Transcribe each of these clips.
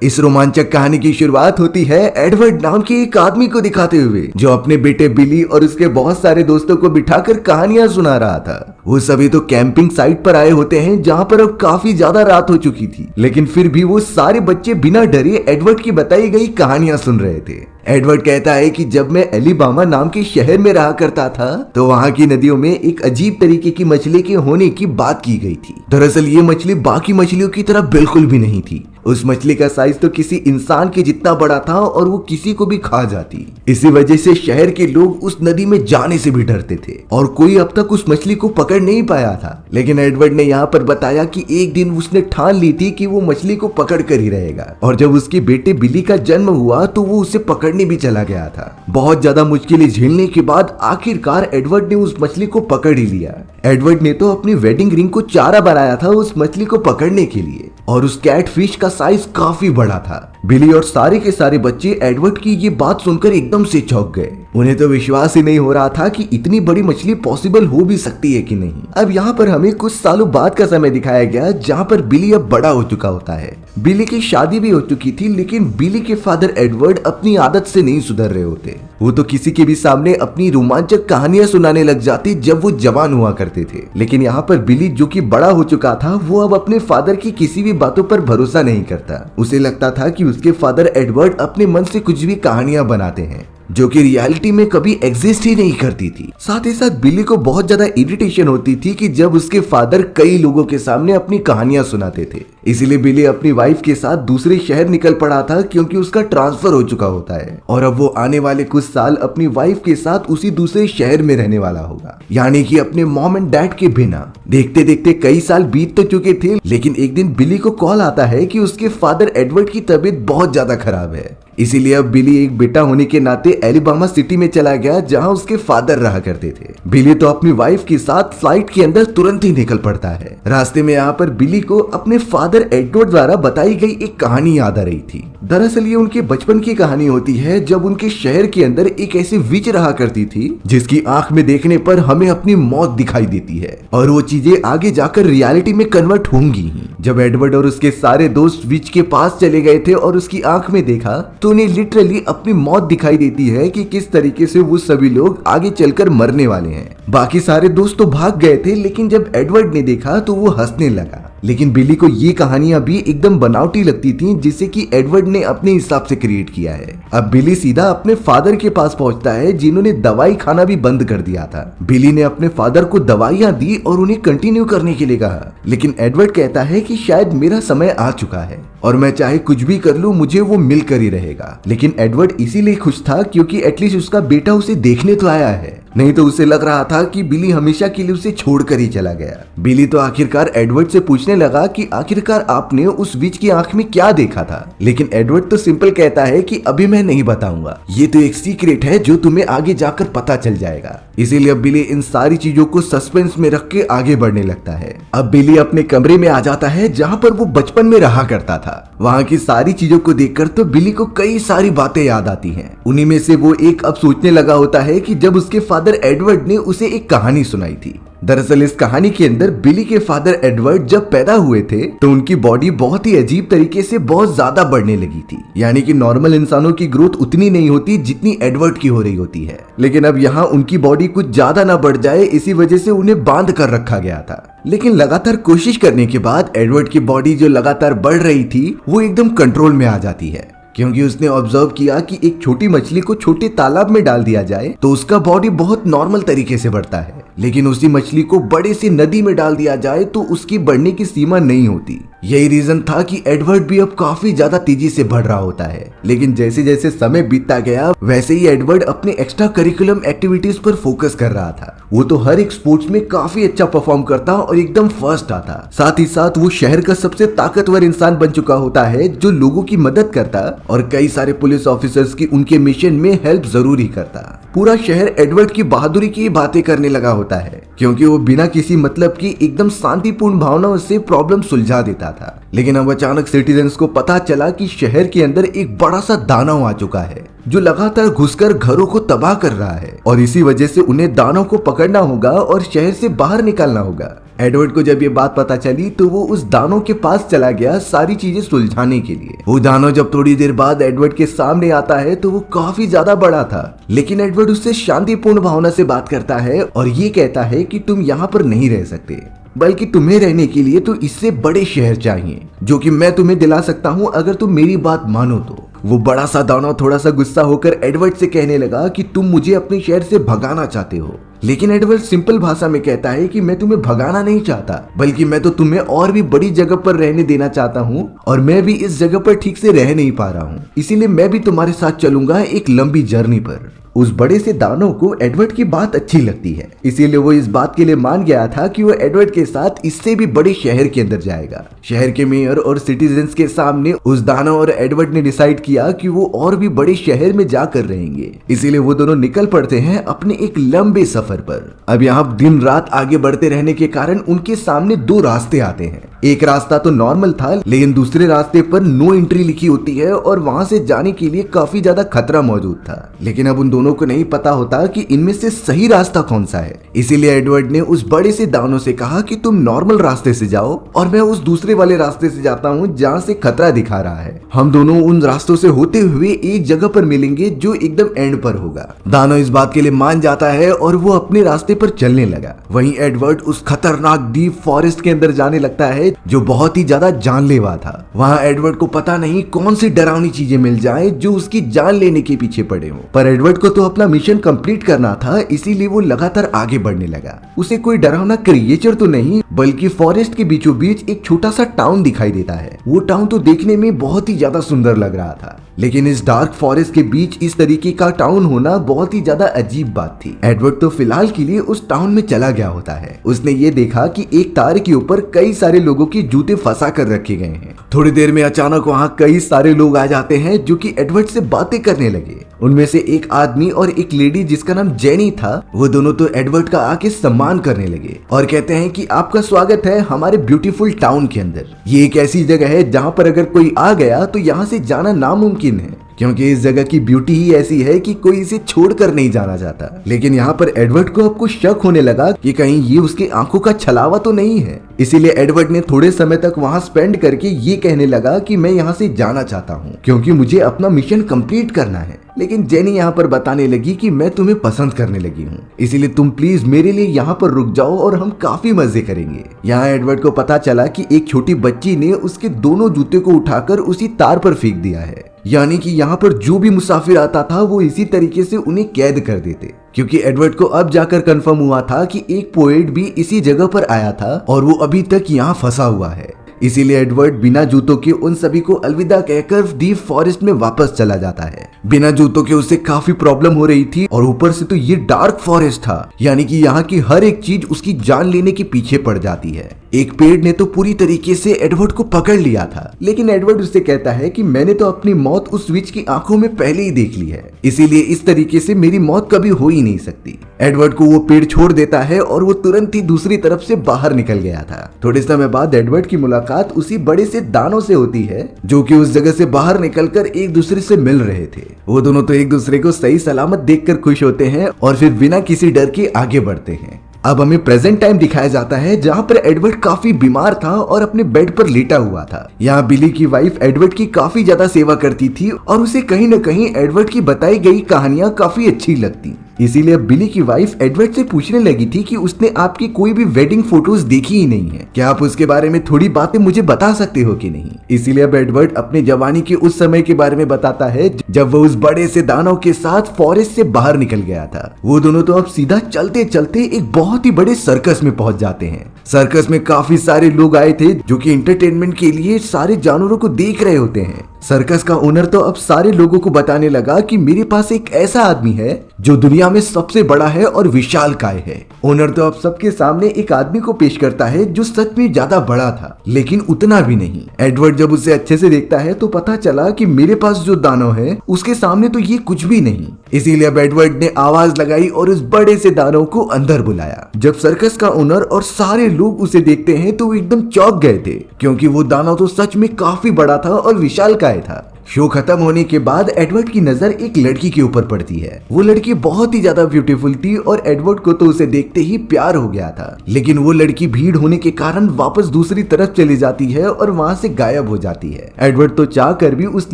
इस रोमांचक कहानी की शुरुआत होती है एडवर्ड नाम के एक आदमी को दिखाते हुए, जो अपने बेटे बिली और उसके बहुत सारे दोस्तों को बिठाकर कहानियां सुना रहा था। वो सभी तो कैंपिंग साइट पर आए होते हैं, जहां पर अब काफी ज्यादा रात हो चुकी थी, लेकिन फिर भी वो सारे बच्चे बिना डरे एडवर्ड की बताई गई कहानियां सुन रहे थे। एडवर्ड कहता है कि जब मैं एलिबामा नाम के शहर में रहा करता था, तो वहां की नदियों में एक अजीब तरीके की मछली के होने की बात की गई थी। दरअसल ये मछली बाकी मछलियों की तरह बिल्कुल भी नहीं थी। उस मछली का साइज तो किसी इंसान के जितना बड़ा था और वो किसी को भी खा जाती। इसी वजह से शहर के लोग उस नदी में जाने से भी डरते थे और कोई अब तक उस मछली को पकड़ नहीं पाया था। लेकिन एडवर्ड ने यहाँ पर बताया कि एक दिन उसने ठान ली थी कि वो मछली को पकड़ कर ही रहेगा, और जब उसके बेटे बिली का जन्म हुआ तो वो उसे पकड़ने भी चला गया था। बहुत ज्यादा मुश्किलें झेलने के बाद आखिरकार एडवर्ड ने उस मछली को पकड़ ही लिया। एडवर्ड ने तो अपनी वेडिंग रिंग को चारा बनाया था उस मछली को पकड़ने के लिए, और उस कैटफिश का साइज काफी बड़ा था। बिली और सारे के सारे बच्चे एडवर्ड की ये बात सुनकर एकदम से चौंक गए। उन्हें तो विश्वास ही नहीं हो रहा था कि इतनी बड़ी मछली पॉसिबल हो भी सकती है कि नहीं। अब यहाँ पर हमें कुछ सालों बाद का समय दिखाया गया, जहाँ पर बिली अब बड़ा हो चुका होता है। बिली की शादी भी हो चुकी थी, लेकिन बिली के फादर एडवर्ड अपनी आदत से नहीं सुधर रहे होते। वो तो किसी के भी सामने अपनी रोमांचक कहानियां सुनाने लग जाती जब वो जवान हुआ करते थे। लेकिन यहाँ पर बिली, जो कि बड़ा हो चुका था, वो अब अपने फादर की किसी भी बातों पर भरोसा नहीं करता। उसे लगता था कि उसके फादर एडवर्ड अपने मन से कुछ भी कहानियां बनाते हैं, जो कि रियलिटी में कभी एग्जिस्ट ही नहीं करती थी। साथ ही साथ बिली को बहुत ज्यादा इरिटेशन होती थी कि जब उसके फादर कई लोगों के सामने अपनी कहानियां सुनाते थे। इसीलिए बिली अपनी वाइफ के साथ दूसरे शहर निकल पड़ा था, क्योंकि उसका ट्रांसफर हो चुका होता है और अब वो आने वाले कुछ साल अपनी वाइफ के साथ उसी दूसरे शहर में रहने वाला होगा, यानी कि अपने मॉम एंड डैड के बिना। देखते देखते कई साल बीत तो चुके थे, लेकिन एक दिन बिली को कॉल आता है कि उसके फादर एडवर्ड की तबीयत बहुत ज्यादा खराब है। इसीलिए अब बिली एक बेटा होने के नाते एलिबामा सिटी में चला गया, जहां उसके फादर रहा करते थे। बिली तो अपनी वाइफ के साथ फ्लाइट के अंदर तुरंत ही निकल पड़ता है। रास्ते में यहाँ पर बिली को अपने फादर एडवर्ड द्वारा बताई गई एक कहानी याद आ रही थी। दरअसल ये उनके बचपन की कहानी होती है, जब उनके शहर के अंदर एक ऐसी विच रहा करती थी, जिसकी आंख में देखने पर हमें अपनी मौत दिखाई देती है, और वो चीजें आगे जाकर रियलिटी में कन्वर्ट होंगी ही। जब एडवर्ड और उसके सारे दोस्त विच के पास चले गए थे और उसकी आंख में देखा, तो उन्हें लिटरली अपनी मौत दिखाई देती है कि किस तरीके से वो सभी लोग आगे चलकर मरने वाले हैं। बाकी सारे दोस्त तो भाग गए थे, लेकिन जब एडवर्ड ने देखा तो वो हंसने लगा। लेकिन बिली को ये कहानियां भी एकदम बनावटी लगती थीं, जिसे कि एडवर्ड ने अपने हिसाब से क्रिएट किया है। अब बिली सीधा अपने फादर के पास पहुंचता है, जिन्होंने दवाई खाना भी बंद कर दिया था। बिली ने अपने फादर को दवाइयां दी और उन्हें कंटिन्यू करने के लिए कहा, लेकिन एडवर्ड कहता है कि शायद मेरा समय आ चुका है और मैं चाहे कुछ भी कर लूं, मुझे वो मिलकर ही रहेगा। लेकिन एडवर्ड इसीलिए खुश था क्योंकि एटलीस्ट उसका बेटा उसे देखने तो आया है, नहीं तो उसे लग रहा था कि बिली हमेशा के लिए उसे छोड़कर ही चला गया। बिली तो आखिरकार एडवर्ड से पूछने लगा कि आखिरकार आपने उस विच की आंख में क्या देखा था, लेकिन एडवर्ड तो सिंपल कहता है कि अभी मैं नहीं बताऊंगा, ये तो एक सीक्रेट है जो तुम्हें आगे जाकर पता चल जाएगा। इसीलिए अब बिली इन सारी चीजों को सस्पेंस में रख के आगे बढ़ने लगता है। अब बिली अपने कमरे में आ जाता है, जहाँ पर वो बचपन में रहा करता था। वहाँ की सारी चीजों को देखकर तो बिली को कई सारी बातें याद आती हैं। उन्हीं में से वो एक अब सोचने लगा होता है कि जब उसके फादर एडवर्ड ने उसे एक कहानी सुनाई थी। दरअसल इस कहानी के अंदर बिली के फादर एडवर्ड जब पैदा हुए थे, तो उनकी बॉडी बहुत ही अजीब तरीके से बहुत ज्यादा बढ़ने लगी थी, यानी कि नॉर्मल इंसानों की ग्रोथ उतनी नहीं होती जितनी एडवर्ड की हो रही होती है। लेकिन अब यहाँ उनकी बॉडी कुछ ज्यादा ना बढ़ जाए, इसी वजह से उन्हें बांध कर रखा गया था। लेकिन लगातार कोशिश करने के बाद एडवर्ड की बॉडी जो लगातार बढ़ रही थी, वो एकदम कंट्रोल में आ जाती है, क्योंकि उसने ऑब्जर्व किया कि एक छोटी मछली को छोटे तालाब में डाल दिया जाए तो उसका बॉडी बहुत नॉर्मल तरीके से बढ़ता है, लेकिन उसी मछली को बड़े सी नदी में डाल दिया जाए तो उसकी बढ़ने की सीमा नहीं होती। यही रीजन था कि एडवर्ड भी अब काफी ज्यादा तेजी से बढ़ रहा होता है। लेकिन जैसे जैसे समय बीतता गया, वैसे ही एडवर्ड अपने एक्स्ट्रा करिकुलम एक्टिविटीज पर फोकस कर रहा था। वो तो हर एक स्पोर्ट्स में काफी अच्छा परफॉर्म करता और एकदम फर्स्ट आता। साथ ही साथ वो शहर का सबसे ताकतवर इंसान बन चुका होता है, जो लोगों की मदद करता और कई सारे पुलिस ऑफिसर्स की उनके मिशन में हेल्प जरूर ही करता। पूरा शहर एडवर्ड की बहादुरी की बातें करने लगा होता है, क्योंकि वो बिना किसी मतलब की एकदम शांतिपूर्ण भावनाओं से प्रॉब्लम सुलझा देता था। लेकिन अब अचानक सिटीजन्स को पता चला कि शहर के अंदर एक बड़ा सा दानव आ चुका है, जो लगातार घुसकर घरों को तबाह कर रहा है, और इसी वजह से उन्हें दानव को पकड़ना होगा और शहर से बाहर निकालना होगा। एडवर्ड को जब ये बात पता चली तो वो उस दानव के पास चला गया सारी चीजें सुलझाने के लिए। वो दानव जब थोड़ी देर बाद एडवर्ड के सामने आता है तो वो काफी ज्यादा बड़ा था, लेकिन एडवर्ड उससे शांतिपूर्ण भावना से बात करता है और ये कहता है कि तुम यहाँ पर नहीं रह सकते, बल्कि तुम्हें रहने के लिए तो इससे बड़े शहर चाहिए, जो कि मैं तुम्हें दिला सकता हूँ अगर तुम मेरी बात मानो तो। वो बड़ा सा दानव थोड़ा सा गुस्सा होकर एडवर्ड से कहने लगा कि तुम मुझे अपने शहर से भगाना चाहते हो, लेकिन एडवर्ड सिंपल भाषा में कहता है कि मैं तुम्हें भगाना नहीं चाहता, बल्कि मैं तो तुम्हें और भी बड़ी जगह पर रहने देना चाहता हूँ, और मैं भी इस जगह पर ठीक से रह नहीं पा रहा हूँ, इसीलिए मैं भी तुम्हारे साथ चलूंगा एक लंबी जर्नी पर। उस बड़े से दानव को एडवर्ड की बात अच्छी लगती है, इसीलिए वो इस बात के लिए मान गया था कि वो एडवर्ड के साथ इससे भी बड़े शहर के अंदर जाएगा। शहर के मेयर और सिटीजन्स के सामने उस दानव और एडवर्ड ने डिसाइड किया कि वो और भी बड़े शहर में जाकर रहेंगे, इसीलिए वो दोनों निकल पड़ते हैं अपने एक लंबे सफर पर। अब यहाँ दिन रात आगे बढ़ते रहने के कारण उनके सामने दो रास्ते आते हैं। एक रास्ता तो नॉर्मल था, लेकिन दूसरे रास्ते पर नो एंट्री लिखी होती है और वहां से जाने के लिए काफी ज्यादा खतरा मौजूद था। लेकिन अब उन दोनों को नहीं पता होता कि इनमें से सही रास्ता कौन सा है, इसीलिए एडवर्ड ने उस बड़े से दानव से कहा कि तुम नॉर्मल रास्ते से जाओ और मैं उस दूसरे वाले रास्ते से जाता हूँ जहाँ से खतरा दिखा रहा है। हम दोनों उन रास्तों से होते हुए एक जगह पर मिलेंगे जो एकदम एंड पर होगा। दानव इस बात के लिए मान जाता है और वो अपने रास्ते पर चलने लगा। वहीं एडवर्ड उस खतरनाक डीप फॉरेस्ट के अंदर जाने लगता है जो बहुत ही ज्यादा जानलेवा था। वहाँ एडवर्ड को पता नहीं कौन सी डरावनी चीजें मिल जाए जो उसकी जान लेने के पीछे पड़े हों, पर एडवर्ड को तो अपना मिशन कंप्लीट करना था, इसीलिए वो लगातार आगे बढ़ने लगा। उसे कोई डरावना क्रिएचर तो नहीं, बल्कि फॉरेस्ट के बीचों बीच एक छोटा सा टाउन दिखाई देता है। वो टाउन तो देखने में बहुत ही ज्यादा सुंदर लग रहा था, लेकिन इस डार्क फॉरेस्ट के बीच इस तरीके का टाउन होना बहुत ही ज्यादा अजीब बात थी। एडवर्ड तो फिलहाल के लिए उस टाउन में चला गया होता है। उसने ये देखा कि एक तार के ऊपर कई सारे लोगों के जूते फंसा कर रखे गए हैं। थोड़ी देर में अचानक वहाँ कई सारे लोग आ जाते हैं जो कि एडवर्ड से बातें करने लगे। उनमें से एक आदमी और एक लेडी जिसका नाम जेनी था, वो दोनों तो एडवर्ड का आके सम्मान करने लगे और कहते हैं कि आपका स्वागत है हमारे ब्यूटीफुल टाउन के अंदर। ये एक ऐसी जगह है जहाँ पर अगर कोई आ गया तो यहाँ से जाना नामुमकिन है, क्योंकि इस जगह की ब्यूटी ही ऐसी है कि कोई इसे छोड़कर नहीं जाना चाहता। लेकिन यहाँ पर एडवर्ड को अब कुछ शक होने लगा कि कहीं ये उसकी आंखों का छलावा तो नहीं है, इसीलिए एडवर्ड ने थोड़े समय तक वहाँ स्पेंड करके ये कहने लगा कि मैं यहाँ से जाना चाहता हूँ क्योंकि मुझे अपना मिशन कंप्लीट करना है। लेकिन जेनी यहाँ पर बताने लगी कि मैं तुम्हें पसंद करने लगी हूँ, इसीलिए तुम प्लीज मेरे लिए यहाँ पर रुक जाओ और हम काफी मजे करेंगे। यहाँ एडवर्ड को पता चला कि एक छोटी बच्ची ने उसके दोनों जूते को उठाकर उसी तार पर फेंक दिया है, यानी कि यहाँ पर जो भी मुसाफिर आता था वो इसी तरीके से उन्हें कैद कर देते, क्योंकि एडवर्ड को अब जाकर कंफर्म हुआ था कि एक पोएट भी इसी जगह पर आया था और वो अभी तक यहाँ फंसा हुआ है। इसीलिए एडवर्ड बिना जूतों के उन सभी को अलविदा कहकर डीप फॉरेस्ट में वापस चला जाता है। बिना जूतों के उसे काफी प्रॉब्लम हो रही थी और ऊपर से तो ये डार्क फॉरेस्ट था, यानी कि यहाँ की हर एक चीज उसकी जान लेने के पीछे पड़ जाती है। एक पेड़ ने तो पूरी तरीके से एडवर्ड को पकड़ लिया था, लेकिन एडवर्ड उससे कहता है कि मैंने तो अपनी मौत उस विच की आंखों में पहले ही देख ली है, इसीलिए इस तरीके से मेरी मौत कभी हो ही नहीं सकती। एडवर्ड को वो पेड़ छोड़ देता है और वो तुरंत ही दूसरी तरफ से बाहर निकल गया था। थोड़े समय बाद एडवर्ड की मुलाकात उसी बड़े से दानव से होती है जो कि उस जगह से बाहर निकलकर एक दूसरे से मिल रहे थे। वो दोनों तो एक दूसरे को सही सलामत देखकर खुश होते हैं और फिर बिना किसी डर के आगे बढ़ते हैं। अब हमें प्रेजेंट टाइम दिखाया जाता है जहाँ पर एडवर्ड काफी बीमार था और अपने बेड पर लेटा हुआ था। यहाँ बिली की वाइफ एडवर्ड की काफी ज्यादा सेवा करती थी और उसे कहीं न कहीं एडवर्ड की बताई गई कहानियां काफी अच्छी लगती, इसीलिए बिली की वाइफ एडवर्ड से पूछने लगी थी कि उसने आपकी कोई भी वेडिंग फोटोज देखी ही नहीं है, क्या आप उसके बारे में थोड़ी बातें मुझे बता सकते हो कि नहीं। इसीलिए अब एडवर्ड अपने जवानी के उस समय के बारे में बताता है जब वो उस बड़े से दानव के साथ फॉरेस्ट से बाहर निकल गया था। वो दोनों तो अब सीधा चलते चलते एक बहुत ही बड़े सर्कस में पहुंच जाते हैं। सर्कस में काफी सारे लोग आए थे जो कि एंटरटेनमेंट के लिए सारे जानवरों को देख रहे होते हैं। सर्कस का ओनर तो अब सारे लोगों को बताने लगा कि मेरे पास एक ऐसा आदमी है जो दुनिया में सबसे बड़ा है और विशालकाय है। ओनर तो अब सबके सामने एक आदमी को पेश करता है जो सच में ज्यादा बड़ा था, लेकिन उतना भी नहीं। एडवर्ड जब उसे अच्छे से देखता है तो पता चला कि मेरे पास जो दानव है उसके सामने तो ये कुछ भी नहीं। इसीलिए अब एडवर्ड ने आवाज लगाई और उस बड़े से दानव को अंदर बुलाया। जब सर्कस का ओनर और सारे लोग उसे देखते हैं तो वो एकदम चौंक गए थे, क्योंकि वो दानव तो सच में काफी बड़ा था और विशालकाय था। शो खत्म होने के बाद एडवर्ड की नजर एक लड़की के ऊपर पड़ती है। वो लड़की बहुत ही ज्यादा ब्यूटीफुल थी और एडवर्ड को तो उसे देखते ही प्यार हो गया था, लेकिन वो लड़की भीड़ होने के कारण वापस दूसरी तरफ चली जाती है और वहां से गायब हो जाती है। एडवर्ड तो चाह कर भी उस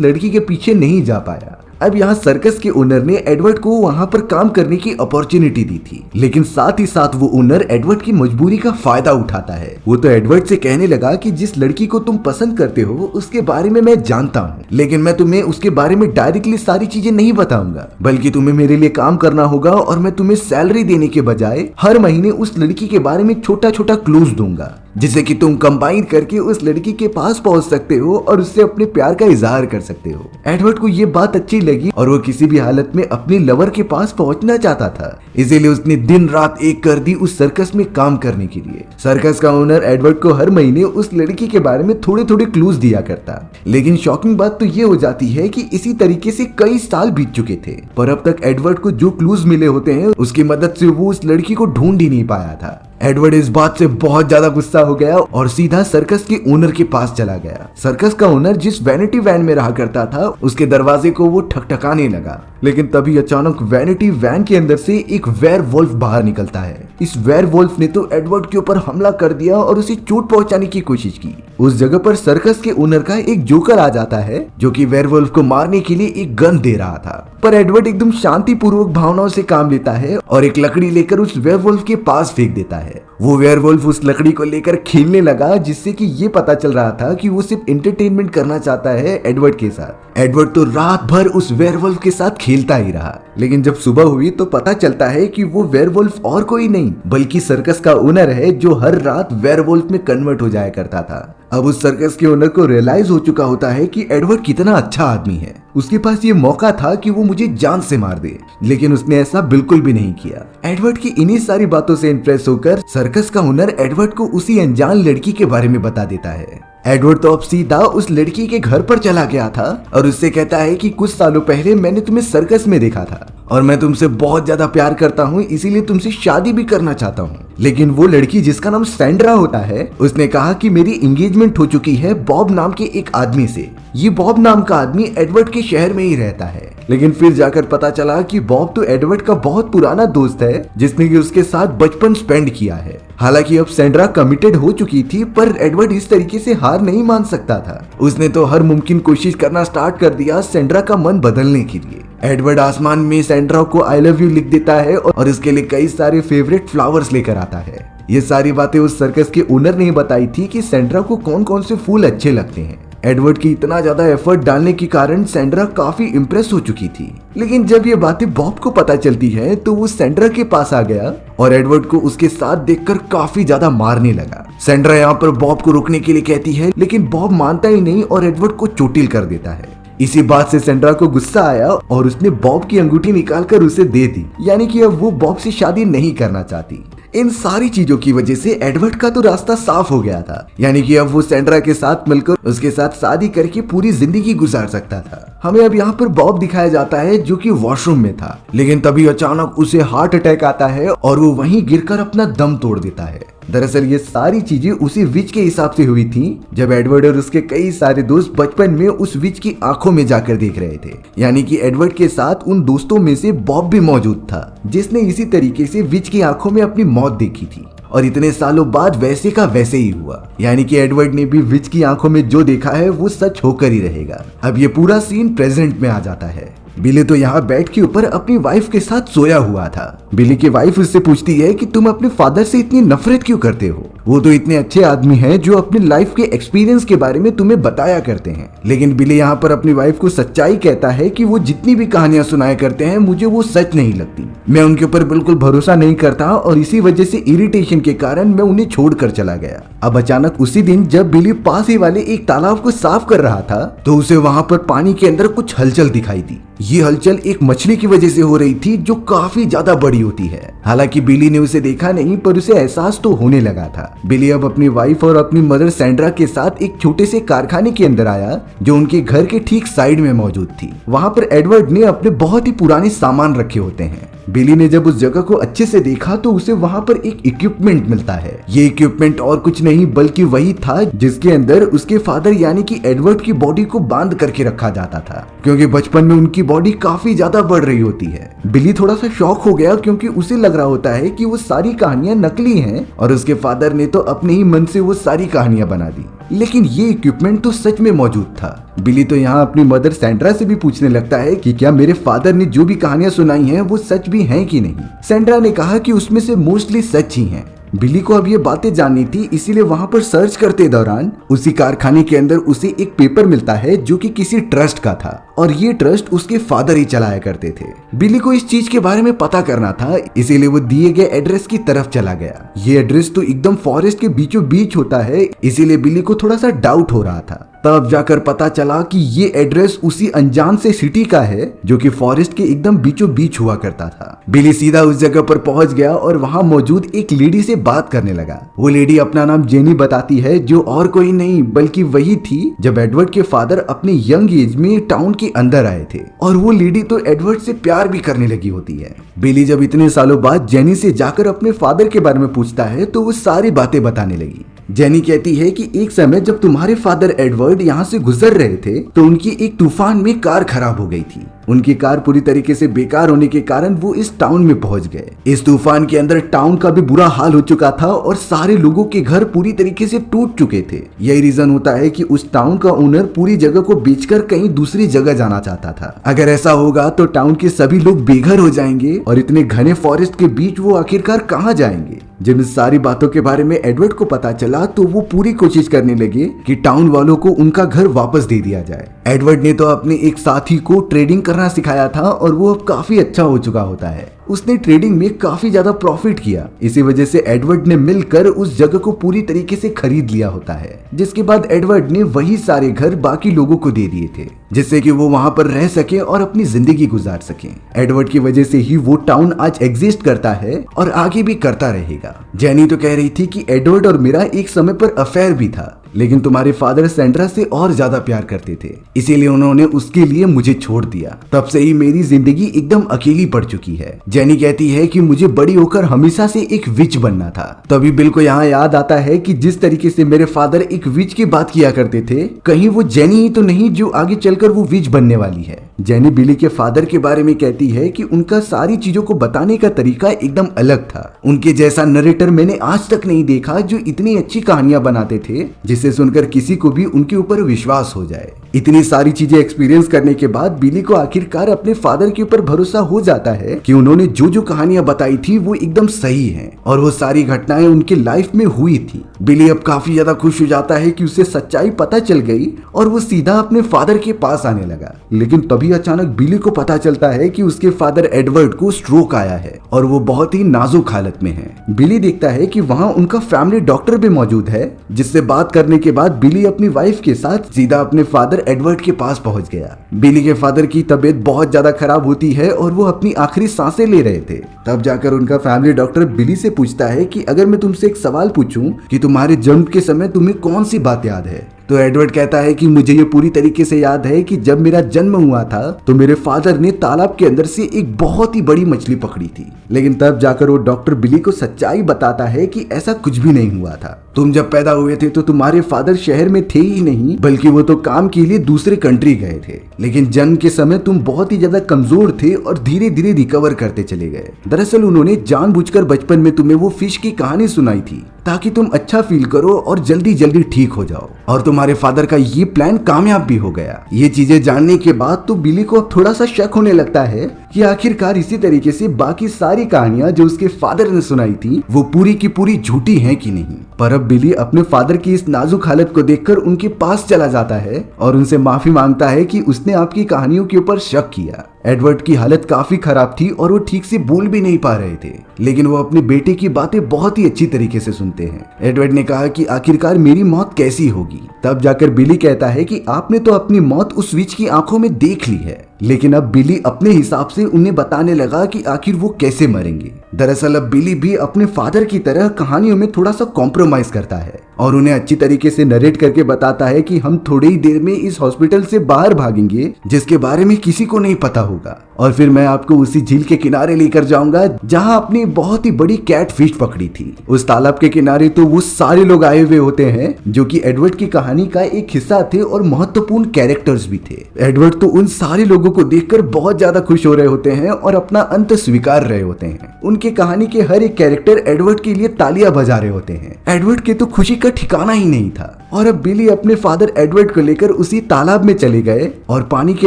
लड़की के पीछे नहीं जा पाया। अब यहाँ सर्कस के ओनर ने एडवर्ड को वहाँ पर काम करने की अपॉर्चुनिटी दी थी, लेकिन साथ ही साथ वो ओनर एडवर्ड की मजबूरी का फायदा उठाता है। वो तो एडवर्ड से कहने लगा कि जिस लड़की को तुम पसंद करते हो उसके बारे में मैं जानता हूँ, लेकिन मैं तुम्हें उसके बारे में डायरेक्टली सारी चीजें नहीं बताऊंगा, बल्कि तुम्हें मेरे लिए काम करना होगा और मैं तुम्हें सैलरी देने के बजाय हर महीने उस लड़की के बारे में छोटा छोटा क्लूज दूंगा, जिसे कि तुम कंबाइन करके उस लड़की के पास पहुंच सकते हो और उससे अपने प्यार का इजहार कर सकते हो। एडवर्ड को ये बात अच्छी लगी और वो किसी भी हालत में अपनी लवर के पास पहुंचना चाहता था, इसीलिए उसने दिन रात एक कर दी उस सर्कस में काम करने के लिए। सर्कस का ओनर एडवर्ड को हर महीने उस लड़की के बारे में थोड़े थोड़े क्लूज दिया करता, लेकिन शॉकिंग बात तो ये हो जाती है कि इसी तरीके से कई साल बीत चुके थे, पर अब तक एडवर्ड को जो क्लूज मिले होते हैं उसकी मदद से वो उस लड़की को ढूंढ ही नहीं पाया था। एडवर्ड इस बात से बहुत ज्यादा गुस्सा हो गया और सीधा सर्कस के ओनर के पास चला गया। सर्कस का ओनर जिस वैनिटी वैन में रहा करता था उसके दरवाजे को वो ठकठकाने लगा, लेकिन तभी अचानक वैनिटी वैन के अंदर से एक वेयरवुल्फ बाहर निकलता है। इस वेयरवुल्फ ने तो एडवर्ड के ऊपर हमला कर दिया और उसे चोट पहुंचाने की कोशिश की। उस जगह पर सर्कस के ओनर का एक जोकर आ जाता है जो कि वेयरवुल्फ को मारने के लिए एक गन दे रहा था, पर एडवर्ड एकदम शांतिपूर्वक भावनाओं से काम लेता है और एक लकड़ी लेकर उस वेयरवुल्फ के पास फेंक देता है। वो वेयरवुल्फ उस लकड़ी को लेकर खेलने लगा, जिससे कि ये पता चल रहा था कि वो सिर्फ एंटरटेनमेंट करना चाहता है एडवर्ड के साथ। एडवर्ड तो रात भर उस वेयरवुल्फ के साथ खेलता ही रहा, लेकिन जब सुबह हुई तो पता चलता है कि वो वेयरवुल्फ और कोई नहीं बल्कि सर्कस का ओनर है जो हर रात वेयरवुल्फ में कन्वर्ट हो जाया करता था। अब उस सर्कस के ओनर को रियलाइज हो चुका होता है कि एडवर्ड कितना अच्छा आदमी है। उसके पास ये मौका था कि वो मुझे जान से मार दे, लेकिन उसने ऐसा बिल्कुल भी नहीं किया। एडवर्ड की इन्हीं सारी बातों से इंप्रेस होकर सर्कस का ओनर एडवर्ड को उसी अनजान लड़की के बारे में बता देता है। एडवर्ड तो अब सीधा उस लड़की के घर पर चला गया था और उससे कहता है कि कुछ सालों पहले मैंने तुम्हें सर्कस में देखा था और मैं तुमसे बहुत ज्यादा प्यार करता हूँ, इसीलिए तुमसे शादी भी करना चाहता हूँ। लेकिन वो लड़की जिसका नाम सैंड्रा होता है उसने कहा कि मेरी एंगेजमेंट हो चुकी है बॉब नाम के एक आदमी से। ये बॉब नाम का आदमी एडवर्ड के शहर में ही रहता है, लेकिन फिर जाकर पता चला कि बॉब तो एडवर्ड का बहुत पुराना दोस्त है जिसने कि उसके साथ बचपन स्पेंड किया है। हालांकि अब सैंड्रा कमिटेड हो चुकी थी, पर एडवर्ड इस तरीके से हार नहीं मान सकता था। उसने तो हर मुमकिन कोशिश करना स्टार्ट कर दिया सैंड्रा का मन बदलने के लिए। एडवर्ड आसमान में सैंड्रा को आई लव यू लिख देता है और इसके लिए कई सारे फेवरेट फ्लावर्स लेकर आता है। ये सारी बातें उस सर्कस के ओनर ने बताई थी कि सैंड्रा को कौन कौन से फूल अच्छे लगते हैं। एडवर्ड की इतना ज्यादा एफर्ट डालने के कारण सैंड्रा काफी इम्प्रेस हो चुकी थी, लेकिन जब ये बातें बॉब को पता चलती है तो वो सैंड्रा के पास आ गया और एडवर्ड को उसके साथ देखकर काफी ज्यादा मारने लगा। सैंड्रा यहाँ पर बॉब को रोकने के लिए कहती है, लेकिन बॉब मानता ही नहीं और एडवर्ड को चोटिल कर देता है। इसी बात से सैंड्रा को गुस्सा आया और उसने बॉब की अंगूठी निकालकर उसे दे दी, यानी कि अब वो बॉब से शादी नहीं करना चाहती। इन सारी चीजों की वजह से एडवर्ड का तो रास्ता साफ हो गया था, यानी कि अब वो सैंड्रा के साथ मिलकर उसके साथ शादी करके पूरी जिंदगी गुजार सकता था। हमें अब यहाँ पर बॉब दिखाया जाता है जो कि वॉशरूम में था, लेकिन तभी अचानक उसे हार्ट अटैक आता है और वो वहीं गिरकर अपना दम तोड़ देता है। दरअसल ये सारी चीजें उसी विच के हिसाब से हुई थी जब एडवर्ड और उसके कई सारे दोस्त बचपन में उस विच की आंखों में जाकर देख रहे थे, यानी कि एडवर्ड के साथ उन दोस्तों में से बॉब भी मौजूद था जिसने इसी तरीके से विच की आंखों में अपनी मौत देखी थी। और इतने सालों बाद वैसे का वैसे ही हुआ, यानी कि एडवर्ड ने भी विच की आंखों में जो देखा है वो सच होकर ही रहेगा। अब ये पूरा सीन प्रेजेंट में आ जाता है। बिली तो यहाँ बेड के ऊपर अपनी वाइफ के साथ सोया हुआ था। बिली की वाइफ उससे पूछती है कि तुम अपने फादर से इतनी नफरत क्यों करते हो? वो तो इतने अच्छे आदमी हैं जो अपनी लाइफ के एक्सपीरियंस के बारे में तुम्हें बताया करते हैं। लेकिन बिली यहाँ पर अपनी वाइफ को सच्चाई कहता है कि वो जितनी भी कहानियां सुनाया करते हैं मुझे वो सच नहीं लगती। मैं उनके ऊपर बिल्कुल भरोसा नहीं करता और इसी वजह से इरिटेशन के कारण मैं उन्हें छोड़कर चला गया। अब अचानक उसी दिन जब बिली पास ही वाले एक तालाब को साफ कर रहा था तो उसे वहाँ पर पानी के अंदर कुछ हलचल दिखाई दी। ये हलचल एक मछली की वजह से हो रही थी जो काफी ज्यादा बड़ी होती है। हालांकि बिली ने उसे देखा नहीं, पर उसे एहसास तो होने लगा था। बिली अब अपनी वाइफ और अपनी मदर सैंड्रा के साथ एक छोटे से कारखाने के अंदर आया जो उनके घर के ठीक साइड में मौजूद थी। वहाँ पर एडवर्ड ने अपने बहुत ही पुराने सामान रखे होते हैं। बिली ने जब उस जगह को अच्छे से देखा तो उसे वहाँ पर एक इक्विपमेंट मिलता है। ये इक्विपमेंट और कुछ नहीं बल्कि वही था जिसके अंदर उसके फादर यानी कि एडवर्ड की बॉडी को बांध करके रखा जाता था, क्योंकि बचपन में उनकी बॉडी काफी ज्यादा बढ़ रही होती है। बिली थोड़ा सा शॉक हो गया क्योंकि उसे लग रहा होता है कि वो सारी कहानियां नकली हैं और उसके फादर ने तो अपने ही मन से वो सारी कहानियां बना दी, लेकिन ये इक्विपमेंट तो सच में मौजूद था। बिली तो यहाँ अपनी मदर सैंड्रा से भी पूछने लगता है कि क्या मेरे फादर ने जो भी कहानियां सुनाई हैं वो सच भी हैं कि नहीं। सैंड्रा ने कहा कि उसमें से मोस्टली सच ही हैं। बिली को अब ये बातें जाननी थी, इसीलिए वहां पर सर्च करते दौरान उसी कारखाने के अंदर उसे एक पेपर मिलता है जो कि किसी ट्रस्ट का था और ये ट्रस्ट उसके फादर ही चलाया करते थे। बिली को इस चीज के बारे में पता करना था, इसीलिए वो दिए गए एड्रेस की तरफ चला गया। ये एड्रेस तो एकदम फॉरेस्ट के बीचों बीच होता है, इसीलिए बिली को थोड़ा सा डाउट हो रहा था। तब जाकर पता चला कि ये एड्रेस उसी अनजान से सिटी का है जो कि फॉरेस्ट के एकदम बीचों बीच हुआ करता था। बिली सीधा उस जगह पर पहुंच गया और वहां मौजूद एक लेडी से बात करने लगा। वो लेडी अपना नाम जेनी बताती है, जो और कोई नहीं बल्कि वही थी जब एडवर्ड के फादर अपने यंग एज में टाउन के अंदर आए थे, और वो लेडी तो एडवर्ड से प्यार भी करने लगी होती है। बिली जब इतने सालों बाद जेनी से जाकर अपने फादर के बारे में पूछता है तो वो सारी बातें बताने लगी। जेनी कहती है कि एक समय जब तुम्हारे फादर एडवर्ड यहाँ से गुजर रहे थे तो उनकी एक तूफान में कार खराब हो गई थी। उनकी कार पूरी तरीके से बेकार होने के कारण वो इस टाउन में पहुंच गए। इस तूफान के अंदर टाउन का भी बुरा हाल हो चुका था और सारे लोगों के घर पूरी तरीके से टूट चुके थे। यही रीजन होता है कि उस टाउन का ओनर पूरी जगह को बेचकर कहीं दूसरी जगह जाना चाहता था। अगर ऐसा होगा तो टाउन के सभी लोग बेघर हो जाएंगे और इतने घने फॉरेस्ट के बीच वो आखिरकार कहाँ जाएंगे। जब इस सारी बातों के बारे में एडवर्ड को पता चला तो वो पूरी कोशिश करने लगे कि टाउन वालों को उनका घर वापस दे दिया जाए। एडवर्ड ने तो अपने एक साथी को ट्रेडिंग करना सिखाया था और वो अब काफी अच्छा हो चुका होता है। उसने ट्रेडिंग में काफी ज्यादा प्रॉफिट किया। इसी वजह से एडवर्ड ने मिलकर उस जगह को पूरी तरीके से खरीद लिया होता है, जिसके बाद एडवर्ड ने वही सारे घर बाकी लोगों को दे दिए थे जिससे कि वो वहां पर रह सके और अपनी जिंदगी गुजार सके। एडवर्ड की वजह से ही वो टाउन आज एग्जिस्ट करता है और आगे भी करता रहेगा। जेनी तो कह रही थी कि एडवर्ड और मेरा एक समय पर अफेयर भी था, लेकिन तुम्हारे फादर सैंड्रा से और ज्यादा प्यार करते थे, इसीलिए उन्होंने उसके लिए मुझे छोड़ दिया। तब से ही मेरी जिंदगी एकदम अकेली पड़ चुकी है। जेनी कहती है कि मुझे बड़ी होकर हमेशा से एक विच बनना था। तभी बिल को यहाँ याद आता है कि जिस तरीके से मेरे फादर एक विच की बात किया करते थे, कहीं वो जेनी ही तो नहीं जो आगे चलकर वो विच बनने वाली है। जेनी बिली के फादर के बारे में कहती है कि उनका सारी चीजों को बताने का तरीका एकदम अलग था। उनके जैसा नरेटर मैंने आज तक नहीं देखा जो इतनी अच्छी कहानियां बनाते थे जिसे सुनकर किसी को भी उनके ऊपर विश्वास हो जाए। इतनी सारी चीजें एक्सपीरियंस करने के बाद बिली को आखिरकार अपने फादर के ऊपर भरोसा हो जाता है कि उन्होंने जो जो कहानियां बताई थी वो एकदम सही हैं और वो सारी घटनाएं उनके लाइफ में हुई थी। बिली अब काफी ज्यादा खुश हो जाता है कि उसे सच्चाई पता चल गई और वो सीधा अपने फादर के पास आने लगा। लेकिन तभी अचानक बिली को पता चलता है कि उसके फादर एडवर्ड को स्ट्रोक आया है और वो बहुत ही नाजुक हालत में है। बिली देखता है कि वहाँ उनका फैमिली डॉक्टर भी मौजूद है, जिससे बात करने के बाद बिली अपनी वाइफ के साथ सीधा अपने फादर एडवर्ड के पास पहुंच गया। बिली के फादर की तबीयत बहुत ज्यादा खराब होती है और वो अपनी आखिरी सांसें ले रहे थे। तब जाकर उनका फैमिली डॉक्टर बिली से पूछता है कि अगर मैं तुमसे एक सवाल पूछूं कि तुम्हारे जन्म के समय तुम्हें कौन सी बात याद है, तो एडवर्ड कहता है कि मुझे ये पूरी तरीके से याद है कि जब मेरा जन्म हुआ था तो मेरे फादर ने तालाब के अंदर से एक बहुत ही बड़ी मछली पकड़ी थी। लेकिन तब जाकर वो डॉक्टर बिली को सच्चाई बताता है कि ऐसा कुछ भी नहीं हुआ था। तुम जब पैदा हुए थे तो तुम्हारे फादर शहर में थे ही नहीं, बल्कि वो तो काम के लिए दूसरे कंट्री गए थे। लेकिन जन्म के समय तुम बहुत ही ज्यादा कमजोर थे और धीरे धीरे रिकवर करते चले गए। दरअसल उन्होंने जानबूझकर बचपन में तुम्हें वो फिश की कहानी सुनाई थी ताकि तुम अच्छा फील करो और जल्दी जल्दी ठीक हो जाओ, और तुम्हारे फादर का ये प्लान कामयाब भी हो गया। ये चीजें जानने के बाद तो बिली को थोड़ा सा शक होने लगता है कि आखिरकार इसी तरीके से बाकी सारी कहानियां जो उसके फादर ने सुनाई थी वो पूरी की पूरी झूठी हैं कि नहीं। पर अब बिली अपने फादर की इस नाजुक हालत को देखकर उनके पास चला जाता है और उनसे माफी मांगता है कि उसने आपकी कहानियों के ऊपर शक किया। एडवर्ड की हालत काफी खराब थी और वो ठीक से बोल भी नहीं पा रहे थे, लेकिन वो अपने बेटे की बातें बहुत ही अच्छी तरीके से सुनते हैं। एडवर्ड ने कहा कि आखिरकार मेरी मौत कैसी होगी। तब जाकर बिली कहता है कि आपने तो अपनी मौत उस विच की आंखों में देख ली है। लेकिन अब बिली अपने हिसाब से उन्हें बताने लगा कि आखिर वो कैसे मरेंगे। दरअसल अब बिली भी अपने फादर की तरह कहानियों में थोड़ा सा कॉम्प्रोमाइज करता है। और उन्हें अच्छी तरीके से नरेट करके बताता है कि हम थोड़ी ही देर में इस हॉस्पिटल से बाहर भागेंगे जिसके बारे में किसी को नहीं पता होगा, और फिर मैं आपको उसी झील के किनारे लेकर जाऊंगा जहां अपनी बहुत ही बड़ी कैट फिश पकड़ी थी। उस तालाब के किनारे तो वो सारे लोग आए हुए होते हैं जो कि एडवर्ड की कहानी का एक हिस्सा थे और महत्वपूर्ण कैरेक्टर्स भी थे। एडवर्ड तो उन सारे लोगों को देखकर बहुत ज्यादा खुश हो रहे होते हैं और अपना अंत स्वीकार रहे होते हैं। उनके कहानी के हर एक कैरेक्टर एडवर्ड के लिए तालियां बजा रहे होते हैं। एडवर्ड के तो खुशी का ठिकाना ही नहीं था। और अब बिली अपने फादर एडवर्ड को लेकर उसी तालाब में चले गए और पानी के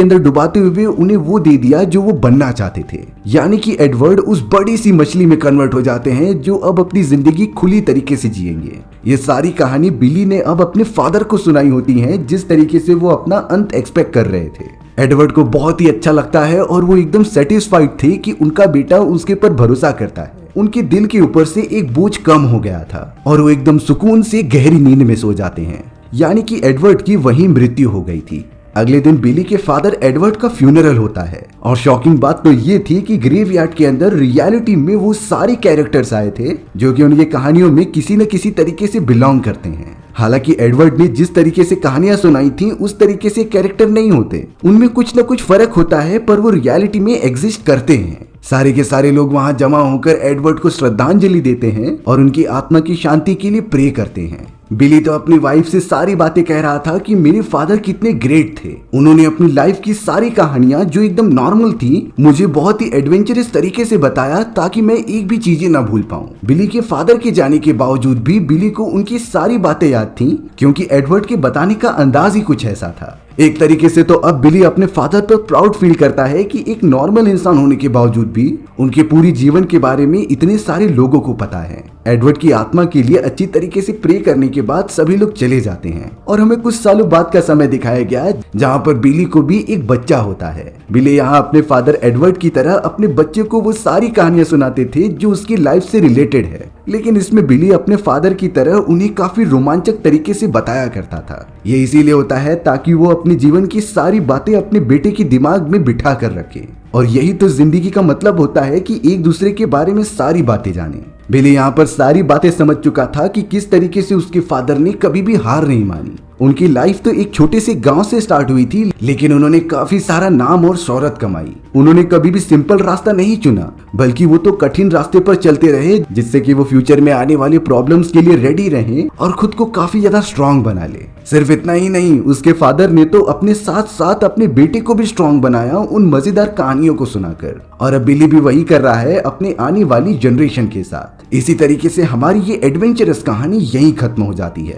अंदर डुबाते हुए उन्हें वो दे दिया जो वो बनना चाहते थे, यानी कि एडवर्ड उस बड़ी सी मछली में कन्वर्ट हो जाते हैं जो अब अपनी जिंदगी खुली तरीके से जिएंगे। ये सारी कहानी बिली ने अब अपने फादर को सुनाई होती है जिस तरीके से वो अपना अंत एक्सपेक्ट कर रहे थे। एडवर्ड को बहुत ही अच्छा लगता है और वो एकदम सेटिस्फाइड थे कि उनका बेटा उसके पर भरोसा करता है। उनके दिल के ऊपर से एक बोझ कम हो गया था और वो एकदम सुकून से गहरी नींद में सो जाते हैं, यानी कि एडवर्ड की वहीं मृत्यु हो गई थी। अगले दिन बिली के फादर एडवर्ड का फ्यूनरल होता है और शॉकिंग बात तो ये थी कि ग्रेवयार्ड के अंदर रियलिटी में वो सारे कैरेक्टर्स आए थे जो कि उनकी कहानियों में किसी न किसी तरीके से बिलोंग करते हैं। हालांकि एडवर्ड ने जिस तरीके से कहानियां सुनाई थी उस तरीके से कैरेक्टर नहीं होते, उनमें कुछ न कुछ फर्क होता है पर वो रियलिटी में एग्जिस्ट करते हैं। सारे के सारे लोग वहां जमा होकर एडवर्ड को श्रद्धांजलि देते हैं और उनकी आत्मा की शांति के लिए प्रे करते हैं। बिली तो अपनी वाइफ से सारी बातें कह रहा था कि मेरे फादर कितने ग्रेट थे। उन्होंने अपनी लाइफ की सारी कहानियां जो एकदम नॉर्मल थी मुझे बहुत ही एडवेंचरस तरीके से बताया ताकि मैं एक भी चीजें ना भूल पाऊं। बिली के फादर के जाने के बावजूद भी बिली को उनकी सारी बातें याद थी क्योंकि एडवर्ड के बताने का अंदाज ही कुछ ऐसा था। एक तरीके से तो अब बिली अपने फादर पर प्राउड फील करता है कि एक नॉर्मल इंसान होने के बावजूद भी उनके पूरी जीवन के बारे में इतने सारे लोगों को पता है। एडवर्ड की आत्मा के लिए अच्छी तरीके से प्रे करने के बाद सभी लोग चले जाते हैं और हमें कुछ सालों बाद का समय दिखाया गया जहाँ पर बिली को भी एक बच्चा होता है। बिली यहाँ अपने फादर एडवर्ड की तरह अपने बच्चे को वो सारी कहानियां सुनाते थे जो उसकी लाइफ से रिलेटेड है, लेकिन इसमें बिली अपने फादर की तरह उन्हें काफी रोमांचक तरीके से बताया करता था। ये इसीलिए होता है ताकि वो अपने जीवन की सारी बातें अपने बेटे के दिमाग में बिठा कर रखे, और यही तो जिंदगी का मतलब होता है कि एक दूसरे के बारे में सारी बातें जाने। बिली यहाँ पर सारी बातें समझ चुका था कि किस तरीके से उसके फादर ने कभी भी हार नहीं मानी। उनकी लाइफ तो एक छोटे से गांव से स्टार्ट हुई थी, लेकिन उन्होंने काफी सारा नाम और शोहरत कमाई। उन्होंने कभी भी सिंपल रास्ता नहीं चुना, बल्कि वो तो कठिन रास्ते पर चलते रहे जिससे कि वो फ्यूचर में आने वाले प्रॉब्लम्स के लिए रेडी रहे और खुद को काफी ज्यादा स्ट्रांग बना ले। सिर्फ इतना ही नहीं, उसके फादर ने तो अपने साथ साथ अपने बेटे को भी स्ट्रांग बनाया उन मजेदार कहानियों को सुनाकर, और अब बिली भी वही कर रहा है अपने आने वाली जनरेशन के साथ। इसी तरीके से हमारी ये एडवेंचरस कहानी यहीं खत्म हो जाती है।